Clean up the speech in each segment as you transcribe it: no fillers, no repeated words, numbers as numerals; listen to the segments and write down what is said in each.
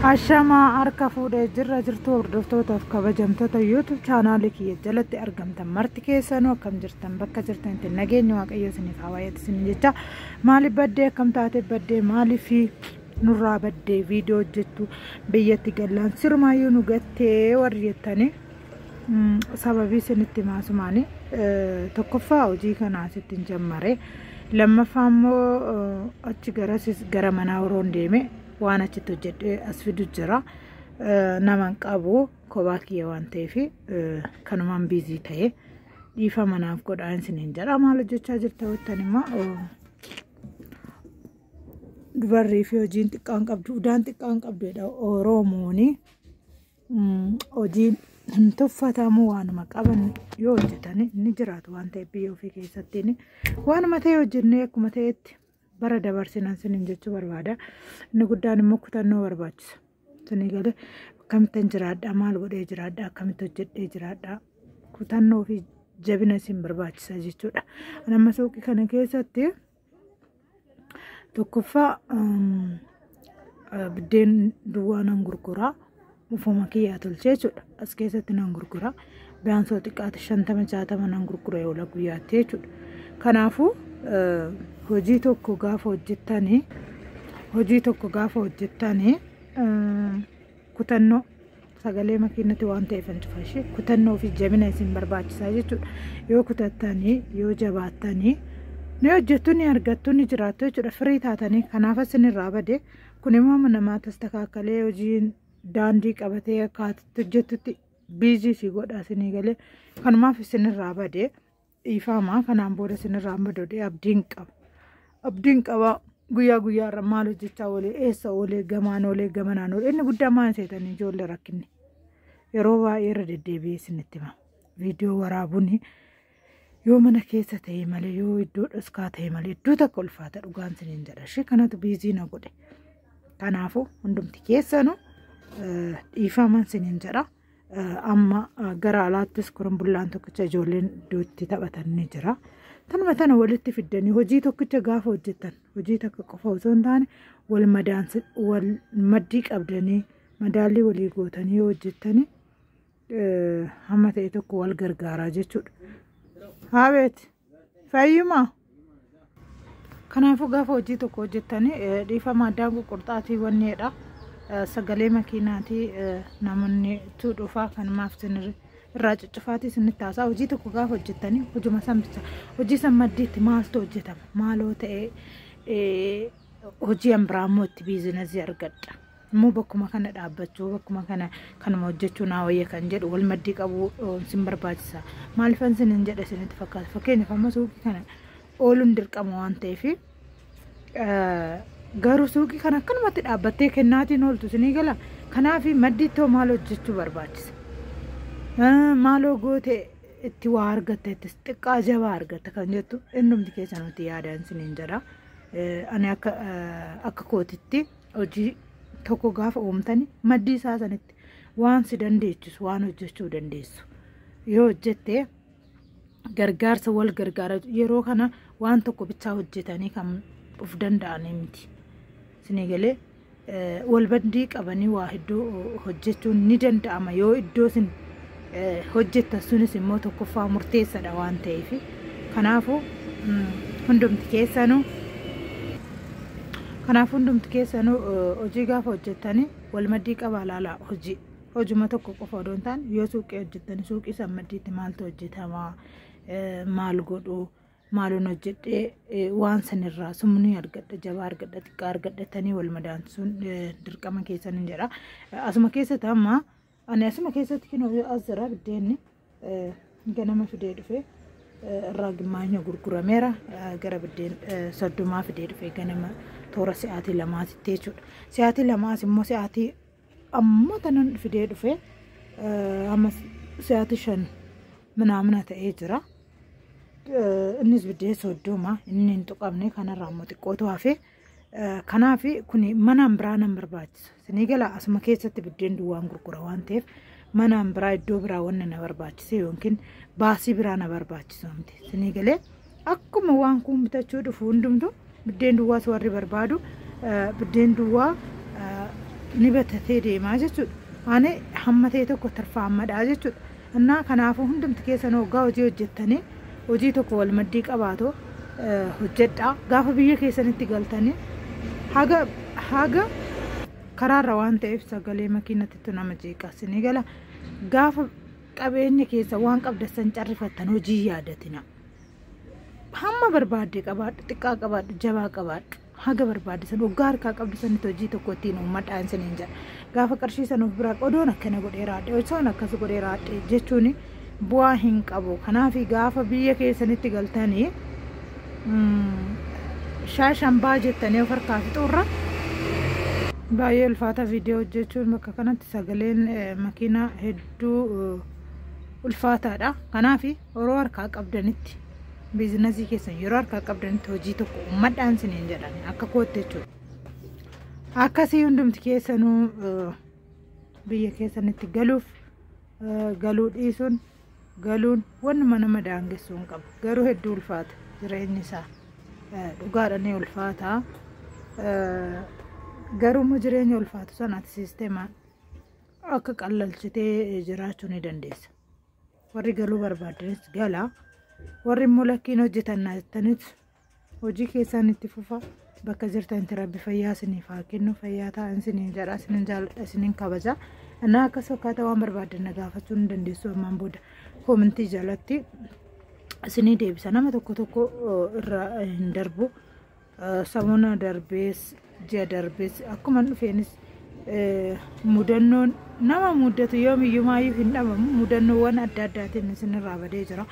Ashama arka fuudhee jirra jirtu hordoftootaf kabajamtoota YouTube chaanaalii kiyya jalatti argamtan marti keessanuu akkam jirtan bakka jirtanitti nageenya waaqayyo isiniif haa baay'atu isin jecha maaliif baddee akkam taate baddee maaliif nurraa baddee viidiyoo hojjettu biyyatti gallaan sirmaayyuu nu gattee warri jettanii sababii isinitti maasumaani tokkoffaa hojii kanaa sittin jammare lammaffaa immoo achi gara manaa horoon deeme waan achitti hojjedhee as fidu jira naman qabu kophaa kiyya waan ta'eef kanumaan biizii ta'e dhiifa manaaf godhaan isiniin jedha maal hojjechaa jirta jettan immoo dubarrii fi hojiin xiqqaan qabdu udaan xiqqaan qabdudha Oromooni hojiin hin tuffatamu waanuma qaban yoo hojjetan ni jiraatu waan ta'eef biyya ofii keessatti waanuma ta'e hojjennee akkuma ta'etti bara dabarsinan sinin jechuu barbaada inni guddaan immoo kutannoo barbaachisa sini galee akkamitti jiraadha maal godhee jiraadha akkamitti hojjedhee jiraadha kutannoo fi jabina isin barbaachisa jechuudha amma suuqii kana keessatti tokkoffaa biddeen duwwaa nan gurguraa ufuma kiyyaa tolchee jechuudha as keessatti nan gurguraa biyaansoo xiqqaatti 50-60 nan gurgura yoo guyyaatti jechuudha kanaafuu hojii tokko gaafa hojjettanii kutannoo sagalee makiinatti waan ta'eef hancufashi kutannoo fi jabina isin barbaachisaa jechuudha yoo kutattanii yoo jabaattanii ni hojjettu ni argattu ni jiraattu jechuudha firii taatanii kanaaf isinirraa bade kun immoo namaa tastakkalee hojiin daandii qabatee akkaataatti hojjettutti biizii si godha isinii galee kanumaaf isinirraa bade ifama kanaan booda isinirraa badodee abdiin qaba guyyaa irra maal hojjechaa oolee eessa oolee gamaan oolee gamanaan oolee inni guddaa maan seetanii ijoollee rakkinni yeroo baay'ee irra deddeebi'ee isinitti hima viidiyoo waraabuun yoo mana keessa ta'e malee yoo iddoo dhoskaa ta'e malee iddoo takka ulfaata dhugaan isiniin jedha ishee kanatu biizii na godhe kanaafuu hundumti keessanuu dhiifaman isiniin jedha amma gara alaattis kurumbullaan tokkicha ijoolleen iddootti taphatan ni jira tanuma tana walitti fiddanii hojii tokkicha gaafa hojjettan hojii takka qofa osoo hin taane wal maddii qabdanii madaalii walii gootanii hojjettanii hamma ta'e tokko wal gargaaraa jechuudha haabeet fayyuma kanaafuu gaafa hojii tokko hojjettanii dhiifama addaan qurxaatii wanneedha sagalee makiinaatii namoonni tuudhufaa kanumaaf irraa cuccufaatii isinitti haasaa hojii tokko gaafa hojjettanii hojuma sambicha hojii san maddiitti maaltu hojjetama maaloo ta'e hojii ambiraammoo itti biizinasii argadha immoo bakkuma kana dhaabbachuu bakkuma kana kanuma hojjechuu naa wayya kan jedhu wal maddii qabu sin barbaachisa maalifan sinin jedhe isinitti fakkaata fakkeenyaaf amma suuqii kana ooluun dirqama waan ta'eef garuu suuqii kana akkanumatti dhaabbattee kennaatiin ooltu isinii gala kanaaf maddiittoo maal hojjechuu barbaachisa maaloo goote itti waa argatta itti xiqqaa jabaa argatta kan jettu innumti keessa nuti yaadaan isiniin jedha ani akka kootitti hojii tokko gaafa uumtanii maddii isaa sanitti waan si dandeechisu waan hojjechuu dandeessu yoo hojjette gargaarsa wal gargaara yeroo kana waan tokko bichaa hojjetanii kan of danda'anii miti isinii galee wal maddii qabanii waa hedduu hojjechuun ni danda'ama yoo iddoo isin hojjettan sunis immoo tokkoffaa murteessadha waan ta'eef kanaafuu hundumti keessanuu hojii gaafa hojjettanii wal maddii qabaa laalaa hojuma tokko qofa odoo hin taane yoo suuqii hojjettanii suuqii san maddiitti maaltu hojjetamaa maal godhuu maaluun hojjedhee waan sanirraa sumnii argadha jabaa argadha xiqqaa argadhatanii wal madaansuun dirqama keessaniin jedha asuma keessatti amma ani asuma keessatti kinoo azra biddeenni ganama fidee dhufe irraa gimmaanya gurgurameera gara biddeen 30 fidee dhufe ganama toora sa'aatii 2 jechuudha sa'aatii 2 immoo sa'aatii amma tanan fidee dhufe amma sa'aatii 5 manaamna ta'ee jira innis biddeen 30 inni hin tuqamne kanarraa immoo xiqqootu hafe kanaaf kun manaan biraa nan barbaachisa isinii gala asuma keessatti biddeen duwwaan gurgura waan ta'eef manaan biraa iddoo biraa wanna na barbaachise yookiin baasii biraa na barbaachisu miti isinii galee akkuma waan kun bitachuu dhufu hundumtu biddeen duwwaas warri barbaadu biddeen duwwaa ni batatee deemaa jechuudha. Ani hammatee tokko tarfaammadhaa jechuudha. Innaa kanaafuu hundumti keessan hoggaa hojii hojjettanii hojii tokko wal maddii qabaatoo hojjedhaa. Gaafa biyya keessanitti galtanii haga karaarra waan ta'eef sagalee makiinatti nama jeeqaasanii gala. Gaafa qabeenya keessa waan qabdassan carrifattan hojii yaadatina. Hamma barbaadde qabaadhu, xiqqaa qabaadhu, jabaa qabaadhu. Haga barbaaddisan hoggaa harkaa qabdisanitti hojii tokko ittiin uummadhaan isiniin jedha. Gaafa qarshii san of biraa odoon akkana godhee raadhe, osoon akkas godhee raadhe jechuun bu'aa hin qabu. Kanaaf gaafa biyya keessanitti galtanii shaashambaa jettanii of harkaa fixuurra baay'ee ulfaata viidiyoo hojjechuun bakka kanatti sagaleen makiinaa hedduu ulfaataadha. Kanaaf yeroo harkaa qabdanitti biizinasii keessan yeroo harkaa qabdanitti hojii tokko uummadhaan isiniin jedhan akka kootte jechuudha. Akkasii hundumti keessanuu biyya keessanitti galuu dhiisuun galuun wanuma nama daangessuu hin qabu. Garuu hedduu ulfaata jireenyi isaa dhugaadhaan ulfaata. Garuu jireenya ulfaatu sanaatti siisteemaan akka qallalchitee jiraachuu ni dandeessa. Warri galuu barbaadanis gala. Warri immoo lakkiin hojjetan jettanitti hojii keessan itti fufa. Bakka jirtanitti rabbi fayyaa isiniif haa kennu. Fayyaa ta'aa isiniin jedha, isiniin jaalladha, isiniin kabaja. Annaa akkas fakkaata waan barbaadan gaafachuu ni dandeessu. Ammaan booda koomentii jalatti isinii deebisa. Nama tokko irra hin darbu. Samuuna darbees ji'a darbees akkuma dhufeenis mudannoon nama muddatu yoomiyyumaayyuu hin dhabamu. Mudannoowwan adda addaatiin isinirraa badee jira.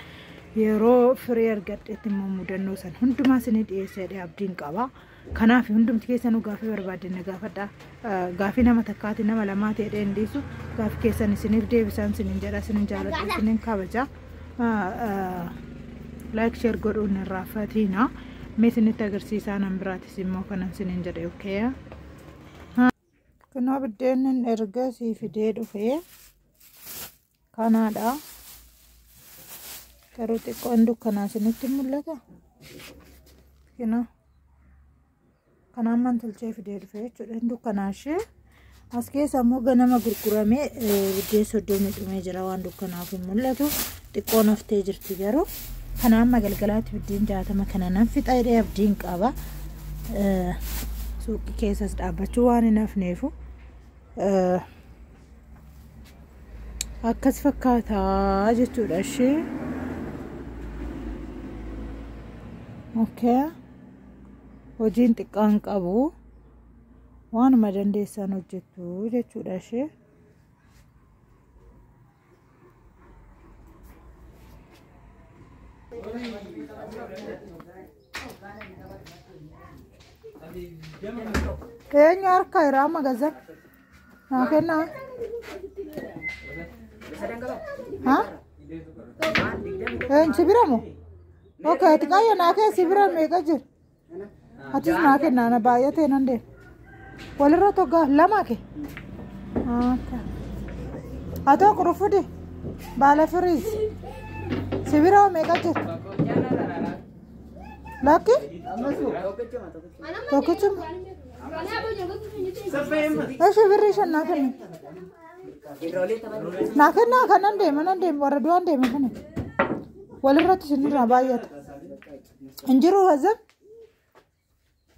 Yeroo firii argadhetti immoo mudannoo san hundumaa isinii dhiyeessedhe abdiin qaba. Kanaaf hundumti keessanuu gaafii barbaadan gaafadha. Gaafii nama takkaati nama lamaa ta'ee hin dhiisu. Gaafii keessan isiniif deebisaan isiniin jedha, isiniin jaalladha, isiniin kabaja. Like share godhuun hin raaffatina. Mee isinitti agarsiisaa nan biraatis immoo kanan isiniin jedhe okay. Kunoo biddeenni erga sii fidee dhufee kanaadha. Garuu xiqqoon dukkanaa isinitti mul'ata. Kunoo kanaan man-tolchee fidee dhufee jechuudha. Dukkanaa ishee as keessa immoo ganama gurguramee biddeen 30 dhumee jira waan dukkanaaf hin mul'atu. Xiqqoon haftee jirti garuu. Kanaan magalgalaatti biddeen 60 kana nan fixa jedhee abdiin qaba. Suuqii keessas dhaabbachuu waan hin hafneefu akkas fakkaataa jechuudha ishee. Okay. Hojiin xiqqaan qabu waanuma dandeessan hojjettu jechuudha ishee. Kayaknya harka irama gazak. Nah kena. Hah? Sibiramu? Okay, tikaya nake sibiran mega jir. Atis nake nana bayar tenan deh. Walera toga lama ke. Okay. Atau kerufu deh. Bala freeze. Sibiramu mega jir. Laki? Toke cuma. Sibirrishan nake. Nake na kanan deh waraduan deh mana? Walera tu sini rabayat. Anjiru wazam?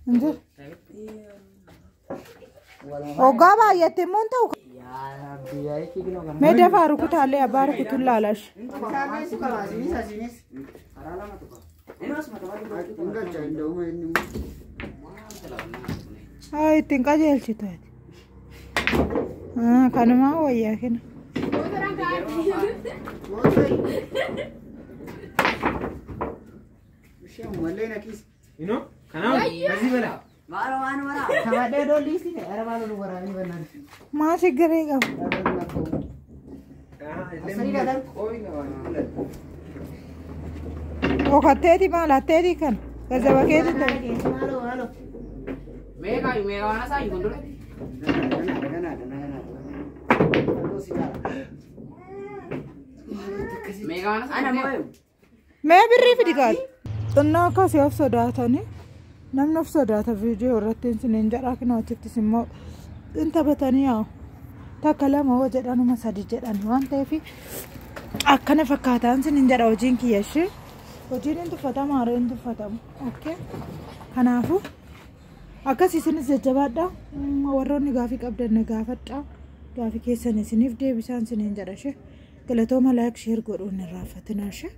Anjir. Oga bayat temun tahu? Meda faru kutale abar kutulalas. Ay tinggal jel situ. Kan mau ya kan? Ino, kanau, kasih bela. Sama dia doli sih, ada malu lu barang benar. Masih gerega. Oh kateri malah teri kan, kerja pakai itu. Halo. Mega mana sih mundur? Mega mana sih? Anak mau. मैं भी री फिर तन्ना का सिर्फ सोडा था ने नम enough soda था वीडियो और तीन से निंजा राखना होती थी सिम्मो inta batanii yaa takka lama hoo jedhanuma sadi jedhan waan ta'eef akkana fakkaataan sin hin jedha hojiin kiyya ishee hojiin hin tuffatamu haaree hin tuffatamu okay kanaafu akkas isinis jajjabaadha warroonni gaafii qabdan gaafadha gaafii keessan isiniif deebisaan sin hin jedha ishee galatooma like share godhuun irraa fatinaa ishee